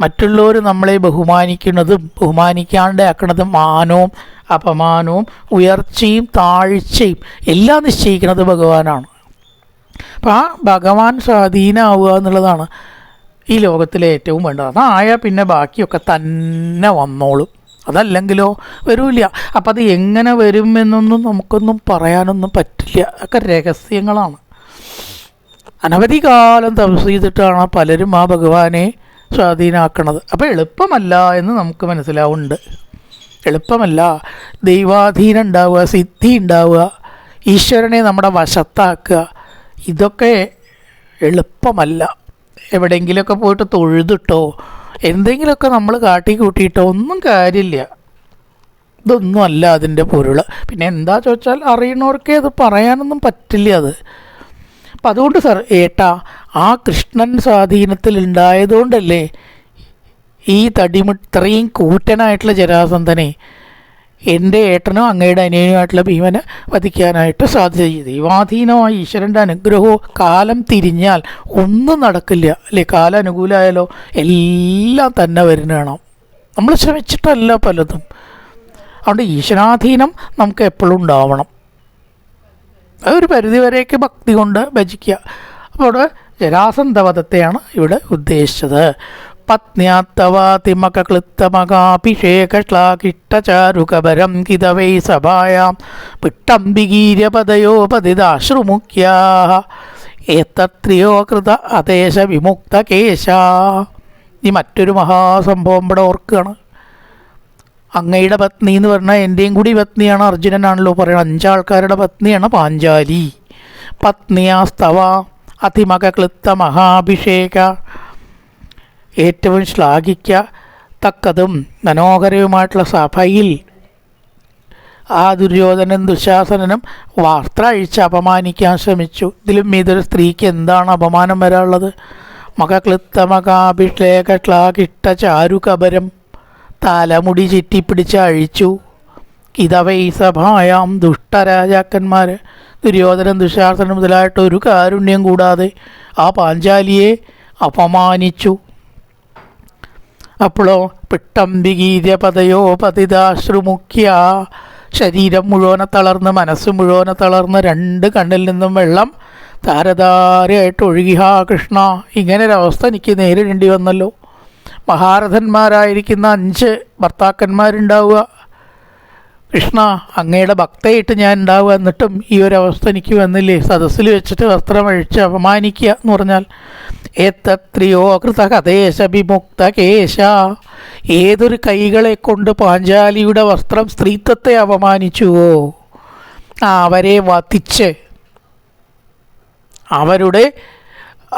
Speaker 1: മറ്റുള്ളവർ നമ്മളെ ബഹുമാനിക്കുന്നതും ബഹുമാനിക്കാണ്ട് ആക്കുന്നതും മാനവും അപമാനവും ഉയർച്ചയും താഴ്ചയും എല്ലാം നിശ്ചയിക്കുന്നത് ഭഗവാനാണ്. അപ്പം ആ ഭഗവാൻ സ്വാധീനമാവുക എന്നുള്ളതാണ് ഈ ലോകത്തിലെ ഏറ്റവും വേണ്ടത്. അതായാൽ പിന്നെ ബാക്കിയൊക്കെ തന്നെ വന്നോളും. അതല്ലെങ്കിലോ വരില്ല. അപ്പം അത് എങ്ങനെ വരും എന്നൊന്നും നമുക്കൊന്നും പറയാനൊന്നും പറ്റില്ല. ഒക്കെ രഹസ്യങ്ങളാണ്. അനവധി കാലം തപസ് ചെയ്തിട്ടാണ് പലരും ആ ഭഗവാനെ സ്വാധീനമാക്കണത്. അപ്പോൾ എളുപ്പമല്ല എന്ന് നമുക്ക് മനസ്സിലാവുന്നുണ്ട്. എളുപ്പമല്ല. ദൈവാധീനം ഉണ്ടാവുക, സിദ്ധി ഉണ്ടാവുക, ഈശ്വരനെ നമ്മുടെ വശത്താക്കുക, ഇതൊക്കെ എളുപ്പമല്ല. എവിടെയെങ്കിലുമൊക്കെ പോയിട്ട് തൊഴുതിട്ടോ എന്തെങ്കിലുമൊക്കെ നമ്മൾ കാട്ടിക്കൂട്ടിയിട്ടോ ഒന്നും കാര്യമില്ല. ഇതൊന്നും അല്ല അതിൻ്റെ പൊരുൾ. പിന്നെ എന്താ ചോദിച്ചാൽ അറിയണവർക്കേ അത് പറയാനൊന്നും പറ്റില്ല അത്. അപ്പം അതുകൊണ്ട് ഏട്ടാ, ആ കൃഷ്ണൻ സ്വാധീനത്തിൽ ഉണ്ടായതുകൊണ്ടല്ലേ ഈ ഇത്രയും കൂറ്റനായിട്ടുള്ള ജരാസന്ധനെ എൻ്റെ ഏട്ടനോ അങ്ങയുടെ അനിയനുമായിട്ടുള്ള ഭീമനെ വധിക്കാനായിട്ട് സാധ്യത. ദൈവാധീനമായ ഈശ്വരൻ്റെ അനുഗ്രഹവും കാലം തിരിഞ്ഞാൽ ഒന്നും നടക്കില്ല അല്ലേ? കാലം അനുകൂലമായാലോ എല്ലാം തന്നെ വരുന്നതാണ്. നമ്മൾ ശ്രമിച്ചിട്ടല്ല പലതും. അതുകൊണ്ട് ഈശ്വരാധീനം നമുക്ക് എപ്പോഴും ഉണ്ടാവണം. അതൊരു പരിധിവരെയൊക്കെ ഭക്തി കൊണ്ട് ഭജിക്കുക. അപ്പോൾ ഇവിടെ ജരാസന്ധവധത്തെയാണ് ഇവിടെ ഉദ്ദേശിച്ചത്. പത്ന്യാത്തവാതിമകക്ലിത്തമകാഭിഷേകശ്ലാകിഷ്ടചാരുകബരം കിതവൈ സഭായാം പിട്ടംബിഗീര്യപദയോപതിദാശ്രുമുഖ്യാഃ ഏതത്രിയോ കൃത അദേശ വിമുക്ത കേശ. ഈ മറ്റൊരു മഹാസംഭവം ഇവിടെ ഓർക്കുകയാണ്. അങ്ങയുടെ പത്നി എന്ന് പറഞ്ഞാൽ എൻ്റെയും കൂടി പത്നിയാണ്, അർജുനനാണല്ലോ പറയുന്നത്. 5 ആൾക്കാരുടെ പത്നിയാണ് പാഞ്ചാലി. പത്നിയാസ്തവ അതിമകക്ലിത്ത മഹാഭിഷേക, ഏറ്റവും ശ്ലാഘിക്കത്തക്കതും മനോഹരവുമായിട്ടുള്ള സഭയിൽ ആ ദുര്യോധനനും ദുശാസനനും വാർത്ത അഴിച്ച് അപമാനിക്കാൻ ശ്രമിച്ചു. ഇതിലും ഇതൊരു സ്ത്രീക്ക് എന്താണ് അപമാനം വരാനുള്ളത്? മകക്ലിത്ത മകാഭിഷേക ശ്ലാഘിഷ്ട ചാരുകബരം, തലമുടി ചുറ്റിപ്പിടിച്ച് അഴിച്ചു. ഇതവൈ സഭായാം ദുഷ്ടരാജാക്കന്മാർ ദുര്യോധനൻ ദുശാസനൻ മുതലായിട്ട് ഒരു കാരുണ്യം കൂടാതെ ആ പാഞ്ചാലിയെ അപമാനിച്ചു. അപ്പോഴോ പിട്ടംബിഗീര്യപദയോ പതിതാശ്രുമുഖ്യ, ശരീരം മുഴുവനെ തളർന്ന് മനസ്സ് മുഴുവനെ തളർന്ന് 2 കണ്ണിൽ നിന്നും വെള്ളം ധാരധാരയായിട്ട് ഒഴുകി. ഹാ കൃഷ്ണ, ഇങ്ങനൊരവസ്ഥ എനിക്ക് നേരിടേണ്ടി വന്നല്ലോ. മഹാരഥന്മാരായിരിക്കുന്ന 5 ഭർത്താക്കന്മാരുണ്ടാവുക, കൃഷ്ണ അങ്ങയുടെ ഭക്തയായിട്ട് ഞാൻ ഉണ്ടാവുക, എന്നിട്ടും ഈ ഒരവസ്ഥ എനിക്ക് വന്നില്ലേ? സദസ്സിൽ വെച്ചിട്ട് വസ്ത്രം അഴിച്ച് അപമാനിക്കുക എന്ന് പറഞ്ഞാൽ ഏതത്രിയോ കൃതകദേശ വിമുക്ത കേശ, ഏതൊരു കൈകളെ കൊണ്ട് പാഞ്ചാലിയുടെ വസ്ത്രം സ്ത്രീത്വത്തെ അപമാനിച്ചുവോ അവരെ വധിച്ച് അവരുടെ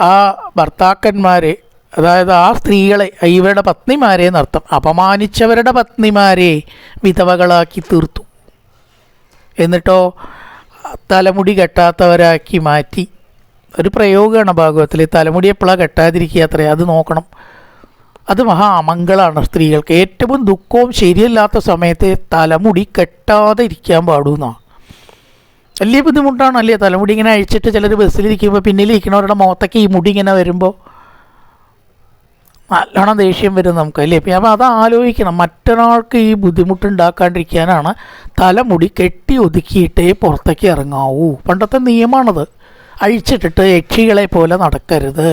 Speaker 1: ആ ഭർത്താക്കന്മാരെ, അതായത് ആ സ്ത്രീകളെ, ഇവരുടെ പത്നിമാരെ എന്നർത്ഥം, അപമാനിച്ചവരുടെ പത്നിമാരെ വിധവകളാക്കി തീർത്തു. എന്നിട്ടോ തലമുടി കെട്ടാത്തവരാക്കി മാറ്റി. ഒരു പ്രയോഗമാണ് ഭാഗവത്തിൽ. തലമുടി എപ്പോഴാണ് കെട്ടാതിരിക്കുക അത്രേ, അത് നോക്കണം. അത് മഹാ അമംഗളാണ് സ്ത്രീകൾക്ക്. ഏറ്റവും ദുഃഖവും ശരിയല്ലാത്ത സമയത്ത് തലമുടി കെട്ടാതെ ഇരിക്കാൻ പാടുന്നതാണ്. വലിയ ബുദ്ധിമുട്ടാണ് അല്ലേ? തലമുടി ഇങ്ങനെ അഴിച്ചിട്ട് ചിലർ ബസ്സിലിരിക്കുമ്പോൾ പിന്നിലിരിക്കുന്നവരുടെ മുഖത്തൊക്കെ ഈ മുടി ഇങ്ങനെ വരുമ്പോൾ നല്ലോണം ദേഷ്യം വരും നമുക്ക് അല്ലേ? അപ്പോൾ അത് ആലോചിക്കണം. മറ്റൊരാൾക്ക് ഈ ബുദ്ധിമുട്ടുണ്ടാക്കാണ്ടിരിക്കാനാണ് തലമുടി കെട്ടി ഒതുക്കിയിട്ടേ പുറത്തേക്ക് ഇറങ്ങാവൂ. പണ്ടത്തെ നിയമമാണത്. അഴിച്ചിട്ടിട്ട് യക്ഷികളെ പോലെ നടക്കരുത്.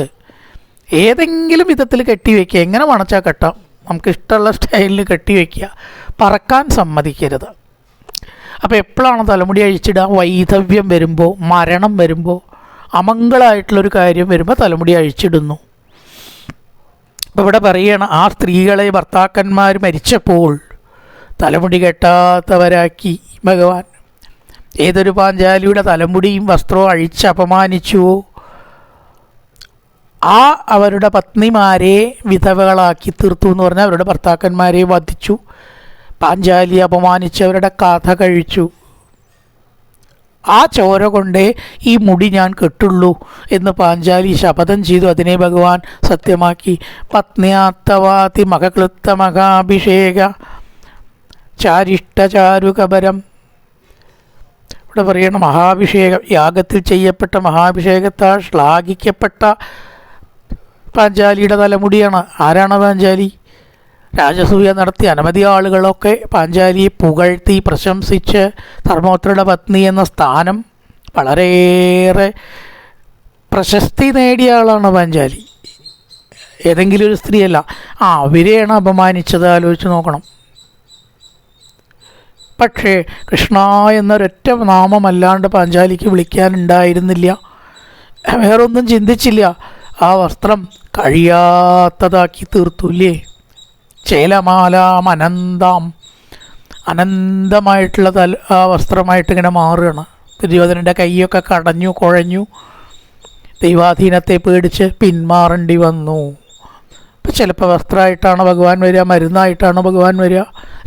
Speaker 1: ഏതെങ്കിലും വിധത്തിൽ കെട്ടിവെക്കുക, എങ്ങനെ മണച്ചാൽ കെട്ടാം, നമുക്കിഷ്ടമുള്ള സ്റ്റൈലിൽ കെട്ടിവെക്കുക. പറക്കാൻ സമ്മതിക്കരുത്. അപ്പോൾ എപ്പോഴാണ് തലമുടി അഴിച്ചിടുക? വൈധവ്യം വരുമ്പോൾ, മരണം വരുമ്പോൾ, അമംഗളമായിട്ടുള്ളൊരു കാര്യം വരുമ്പോൾ തലമുടി അഴിച്ചിടുന്നു. അപ്പോൾ ഇവിടെ പറയണം, ആ സ്ത്രീകളെ ഭർത്താക്കന്മാർ മരിച്ചപ്പോൾ തലമുടി കെട്ടാത്തവരാക്കി ഭഗവാൻ. ഏതൊരു പാഞ്ചാലിയുടെ തലമുടിയും വസ്ത്രവും അഴിച്ച് അപമാനിച്ചുവോ ആ അവരുടെ പത്നിമാരെ വിധവകളാക്കി തീർത്തു എന്ന് പറഞ്ഞാൽ അവരുടെ ഭർത്താക്കന്മാരെ വധിച്ചു. പാഞ്ചാലി അപമാനിച്ചവരുടെ കഥ കഴിച്ചു. ആ ചോര കൊണ്ടേ ഈ മുടി ഞാൻ കെട്ടുള്ളൂ എന്ന് പാഞ്ചാലി ശപഥം ചെയ്തു. അതിനെ ഭഗവാൻ സത്യമാക്കി. പത്നിയാത്തവാതി മകക്ലിത്ത മകാഭിഷേക ചാരിഷ്ടചാരുകബരം. ഇവിടെ പറയണം, മഹാഭിഷേകം, യാഗത്തിൽ ചെയ്യപ്പെട്ട മഹാഭിഷേകത്താൽ ശ്ലാഘിക്കപ്പെട്ട പാഞ്ചാലിയുടെ തലമുടിയാണ്. ആരാണ് പാഞ്ചാലി? രാജസൂയ നടത്തിയ അനവധി ആളുകളൊക്കെ പാഞ്ചാലിയെ പുകഴ്ത്തി പ്രശംസിച്ച് ധർമ്മപുത്രയുടെ പത്നി എന്ന സ്ഥാനം വളരെയേറെ പ്രശസ്തി നേടിയ ആളാണ് പാഞ്ചാലി. ഏതെങ്കിലും ഒരു സ്ത്രീയല്ല. അവരെയാണ് അപമാനിച്ചത്. ആലോചിച്ച് നോക്കണം. പക്ഷേ കൃഷ്ണ എന്നൊരൊറ്റ നാമമല്ലാണ്ട് പാഞ്ചാലിക്ക് വിളിക്കാനുണ്ടായിരുന്നില്ല. വേറൊന്നും ചിന്തിച്ചില്ല. ആ വസ്ത്രം കഴിയാത്തതാക്കി തീർത്തുല്ലേ. ചേലമാലാം അനന്താം അനന്തമായിട്ടുള്ള ആ വസ്ത്രമായിട്ട് ഇങ്ങനെ മാറുകയാണ്. ദുര്യോധനൻ്റെ കൈയൊക്കെ കടഞ്ഞു കുഴഞ്ഞു, ദൈവാധീനത്തെ പേടിച്ച് പിന്മാറേണ്ടി വന്നു. ഇപ്പം ചിലപ്പോൾ വസ്ത്രമായിട്ടാണ് ഭഗവാൻ വരിക, മരുന്നായിട്ടാണ് ഭഗവാൻ വരിക,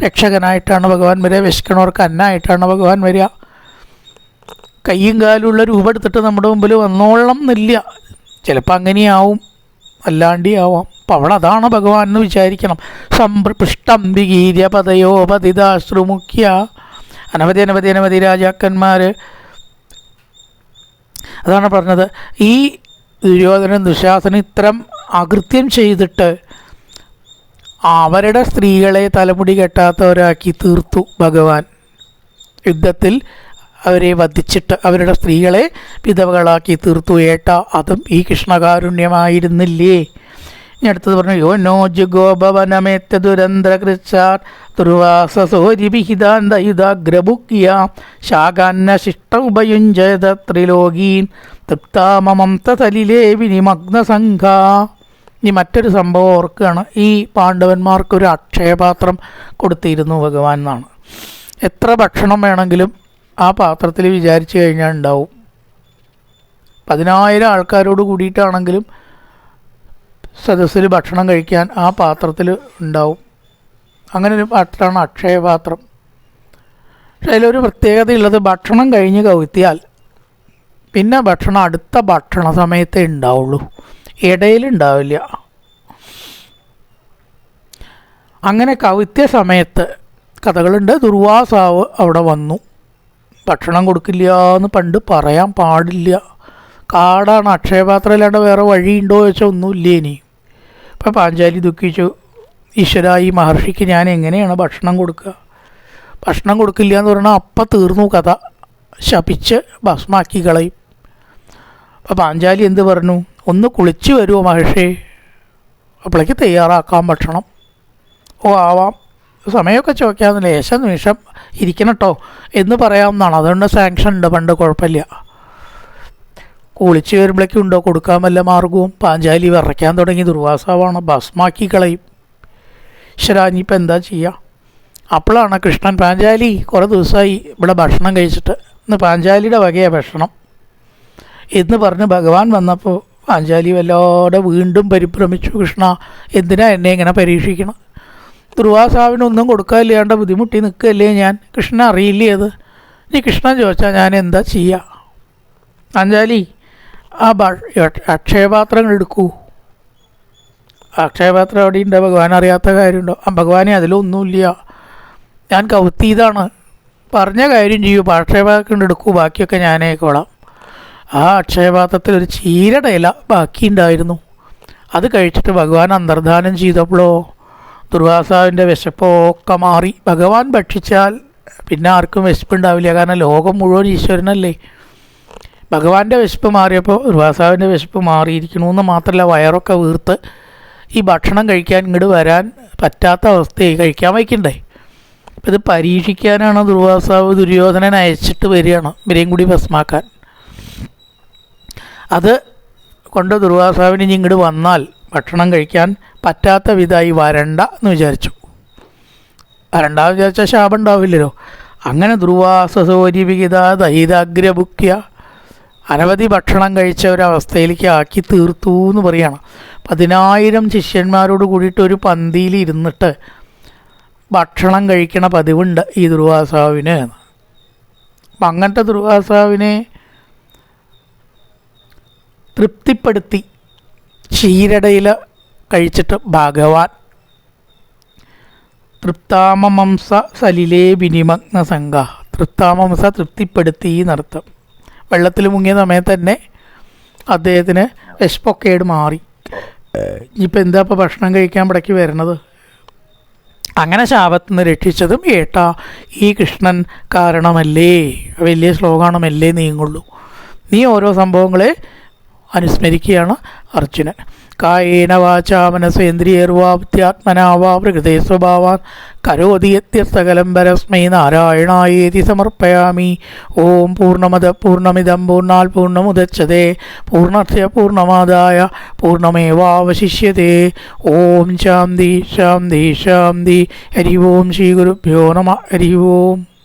Speaker 1: രക്ഷകനായിട്ടാണ് ഭഗവാൻ വരിക, വിശക്കണവർക്ക് അന്നായിട്ടാണ് ഭഗവാൻ വരിക. കയ്യും കാലുള്ള രൂപം എടുത്തിട്ട് നമ്മുടെ മുമ്പിൽ വന്നോളം എന്നില്ല. ചിലപ്പോൾ അങ്ങനെയാവും, അല്ലാണ്ടിയാവാം. അപ്പം അവിടെ അതാണ് ഭഗവാൻ എന്ന് വിചാരിക്കണം. സംപൃഷ്ടംബികീര്യ പതയോ പതിതാശ്രുമുഖ്യ. അനവധി അനവധി അനവധി രാജാക്കന്മാർ അതാണ് പറഞ്ഞത്. ഈ ദുര്യോധനൻ ദുശാസനൻ ഇത്തരം അകൃത്യം ചെയ്തിട്ട് അവരുടെ സ്ത്രീകളെ തലമുടി കെട്ടാത്തവരാക്കി തീർത്തു ഭഗവാൻ. യുദ്ധത്തിൽ അവരെ വധിച്ചിട്ട് അവരുടെ സ്ത്രീകളെ വിധവകളാക്കി തീർത്തു. അതും ഈ കൃഷ്ണകാരുണ്യമായിരുന്നില്ലേ? ഇനി അടുത്തത് പറഞ്ഞു, യോ നോ ജുഗോഭവനമേത്ത ദുരന്തകൃച്ചാർ ദുർവാസസോരിവിഹിതാന്തയുധാഗ്രഭുക്യ ശാഖാന്ന ശിഷ്ട ഉപയുഞ്ജത ത്രിലോകീൻ തൃപ്താമമം തലിലേ വിനിമഗ്നസംഘ. ഇനി മറ്റൊരു സംഭവം ഓർക്കുകയാണ്. ഈ പാണ്ഡവന്മാർക്കൊരു അക്ഷയപാത്രം കൊടുത്തിരുന്നു ഭഗവാൻ എന്നാണ്. എത്ര ഭക്ഷണം വേണമെങ്കിലും ആ പാത്രത്തിൽ വിചാരിച്ചു കഴിഞ്ഞാൽ ഉണ്ടാവും. 10,000 ആൾക്കാരോട് കൂടിയിട്ടാണെങ്കിലും സദസ്സിൽ ഭക്ഷണം കഴിക്കാൻ ആ പാത്രത്തിൽ ഉണ്ടാവും. അങ്ങനെ ഒരു പാത്രമാണ് അക്ഷയപാത്രം. പക്ഷെ അതിലൊരു പ്രത്യേകതയുള്ളത്, ഭക്ഷണം കഴിഞ്ഞ് കവുത്തിയാൽ പിന്നെ ഭക്ഷണം അടുത്ത ഭക്ഷണ സമയത്തേ ഉണ്ടാവുള്ളൂ, ഇടയിലുണ്ടാവില്ല. അങ്ങനെ കവുത്തിയ സമയത്ത് കഥകളുണ്ട്. ദുർവാസാവ് അവിടെ വന്നു. ഭക്ഷണം കൊടുക്കില്ല എന്ന് പണ്ട് പറയാൻ പാടില്ല. കാടാണ്, അക്ഷയപാത്രം ഇല്ലാണ്ട് വേറെ വഴിയുണ്ടോ ചോദിച്ചാൽ ഒന്നുമില്ല. ഇനി ഇപ്പം പാഞ്ചാലി ദുഃഖിച്ചു, ഈശ്വര ഈ മഹർഷിക്ക് ഞാൻ എങ്ങനെയാണ് ഭക്ഷണം കൊടുക്കുക? ഭക്ഷണം കൊടുക്കില്ല എന്ന് പറഞ്ഞാൽ അപ്പം തീർന്നു കഥ, ശപിച്ച് ഭസ്മാക്കി കളയും. അപ്പം പാഞ്ചാലി എന്ത് പറഞ്ഞു, ഒന്ന് കുളിച്ച് വരുമോ മഹർഷി? അപ്പോഴേക്ക് തയ്യാറാക്കാം ഭക്ഷണം. ഓ ആവാം, സമയമൊക്കെ ചോദിക്കാമെന്ന്, ലേശം നിമിഷം ഇരിക്കണം കേട്ടോ എന്ന് പറയാവുന്നതാണ്. അതുകൊണ്ട് സാങ്ഷൻ ഉണ്ട്, പണ്ട് കുഴപ്പമില്ല. കുളിച്ച് വരുമ്പോഴേക്കും ഉണ്ടോ കൊടുക്കാൻ വല്ല മാർഗവും? പാഞ്ചാലി വിറയ്ക്കാൻ തുടങ്ങി. ദുർവാസാവാണ്, ഭസ്മാക്കി കളയും. ഈശ്വരാഞ്ഞിപ്പോൾ എന്താ ചെയ്യുക? അപ്പോഴാണ് കൃഷ്ണൻ, പാഞ്ചാലി കുറേ ദിവസമായി ഇവിടെ ഭക്ഷണം കഴിച്ചിട്ട്, ഇന്ന് പാഞ്ചാലിയുടെ വകയാണ് ഭക്ഷണം എന്ന് പറഞ്ഞ് ഭഗവാൻ വന്നപ്പോൾ പാഞ്ചാലി വല്ലാതെ വീണ്ടും പരിഭ്രമിച്ചു. കൃഷ്ണ എന്തിനാ എന്നെ ഇങ്ങനെ പരീക്ഷിക്കണം? ദുർവാസാവിനൊന്നും കൊടുക്കാനില്ലാണ്ട് ബുദ്ധിമുട്ടി നിൽക്കുകയല്ലേ ഞാൻ? കൃഷ്ണൻ അറിയില്ലേ അത്? ഇനി കൃഷ്ണൻ ചോദിച്ചാൽ ഞാൻ എന്താ ചെയ്യുക? പാഞ്ചാലി ആ അക്ഷയപാത്രങ്ങൾ എടുക്കൂ. അക്ഷയപാത്രം അവിടെ ഉണ്ട്, ഭഗവാൻ അറിയാത്ത കാര്യമുണ്ടോ? ഭഗവാനെ അതിലൊന്നുമില്ല, ഞാൻ കൗത്തിയതാണ്, പറഞ്ഞ കാര്യം ചെയ്യൂ. അക്ഷയപാത്രം എടുക്കൂ, ബാക്കിയൊക്കെ ഞാനേക്കോളാം. ആ അക്ഷയപാത്രത്തിൽ ഒരു ചീരയുടെ ഇല ബാക്കിയുണ്ടായിരുന്നു. അത് കഴിച്ചിട്ട് ഭഗവാൻ അന്തർധാനം ചെയ്തപ്പോഴോ ദുർവാസാവിൻ്റെ വിശപ്പൊക്കെ മാറി. ഭഗവാൻ ഭക്ഷിച്ചാൽ പിന്നെ ആർക്കും വിശപ്പുണ്ടാവില്ല, കാരണം ലോകം മുഴുവൻ ഈശ്വരനല്ലേ. ഭഗവാന്റെ വിശപ്പ് മാറിയപ്പോൾ ദുർവാസാവിൻ്റെ വിശപ്പ് മാറിയിരിക്കണമെന്ന് മാത്രമല്ല, വയറൊക്കെ വീർത്ത് ഈ ഭക്ഷണം കഴിക്കാൻ ഇങ്ങോട്ട് വരാൻ പറ്റാത്ത അവസ്ഥയായി, കഴിക്കാൻ വയ്ക്കണ്ടേ. അപ്പം ഇത് പരീക്ഷിക്കാനാണ് ദുർവാസാവ് ദുര്യോധനൻ അയച്ചിട്ട് വരികയാണ്, ഇവരെയും കൂടി ഭസ്മാക്കാൻ. അത് കൊണ്ട് ദുർവാസാവിന് ഇനി ഇങ്ങോട്ട് വന്നാൽ ഭക്ഷണം കഴിക്കാൻ പറ്റാത്ത വിധമായി വരണ്ട എന്ന് വിചാരിച്ചു. വരണ്ടാന്ന് വിചാരിച്ചാൽ ശാപം ഉണ്ടാവില്ലല്ലോ. അങ്ങനെ ദുർവാസസോരിവിഹിത ദൈതാഗ്രഭുക്യ, അനവധി ഭക്ഷണം കഴിച്ച ഒരവസ്ഥയിലേക്ക് ആക്കി തീർത്തു എന്ന് പറയുകയാണ്. 10,000 ശിഷ്യന്മാരോട് കൂടിയിട്ട് ഒരു പന്തിയിൽ ഇരുന്നിട്ട് ഭക്ഷണം കഴിക്കണ പതിവുണ്ട് ഈ ദുർവാസാവിന്. അപ്പം അങ്ങനത്തെ ദുർവാസാവിനെ തൃപ്തിപ്പെടുത്തി ക്ഷീരടയില കഴിച്ചിട്ട് ഭഗവാൻ തൃപ്താമംസ സലിലേ വിനിമഗ്ന സംഘ. തൃപ്താമംസ തൃപ്തിപ്പെടുത്തി എന്നർത്ഥം. വെള്ളത്തിൽ മുങ്ങിയ സമയത്ത് തന്നെ അദ്ദേഹത്തിന് വിശപ്പൊക്കേട് മാറി. ഇനിയിപ്പോൾ എന്താ ഇപ്പോൾ ഭക്ഷണം കഴിക്കാൻ ഇടയ്ക്ക് വരണത്? അങ്ങനെ ശാപത്തിൽ നിന്ന് രക്ഷിച്ചതും ഈ കൃഷ്ണൻ കാരണമല്ലേ. വലിയ ശ്ലോകമാണമല്ലേ നീങ്ങുള്ളൂ. നീ ഓരോ സംഭവങ്ങളെ അനുസ്മരിക്കുകയാണ് അർജുനൻ. കായേന വാചാ മനസേന്ദ്രിയർവാ ബുദ്ധ്യാത്മനാ വാ പ്രകൃതേ സ്വഭാവാൻ കരോതി യത്യസ്സകലം പരസ്മൈ നാരായണായേതി സമർപ്പയാമി. ഓം പൂർണ്ണമദ പൂർണ്ണമിദം പൂർണ്ണാൽ പൂർണ്ണമുദച്യതേ പൂർണ്ണസ്യ പൂർണ്ണമാദായ പൂർണ്ണമേവാവശിഷ്യതേ. ഓം ശാന്തി ശാന്തി ശാന്തി. ഹരി ഓം ശ്രീ ഗുരുഭ്യോ നമഃ. ഹരി ഓം.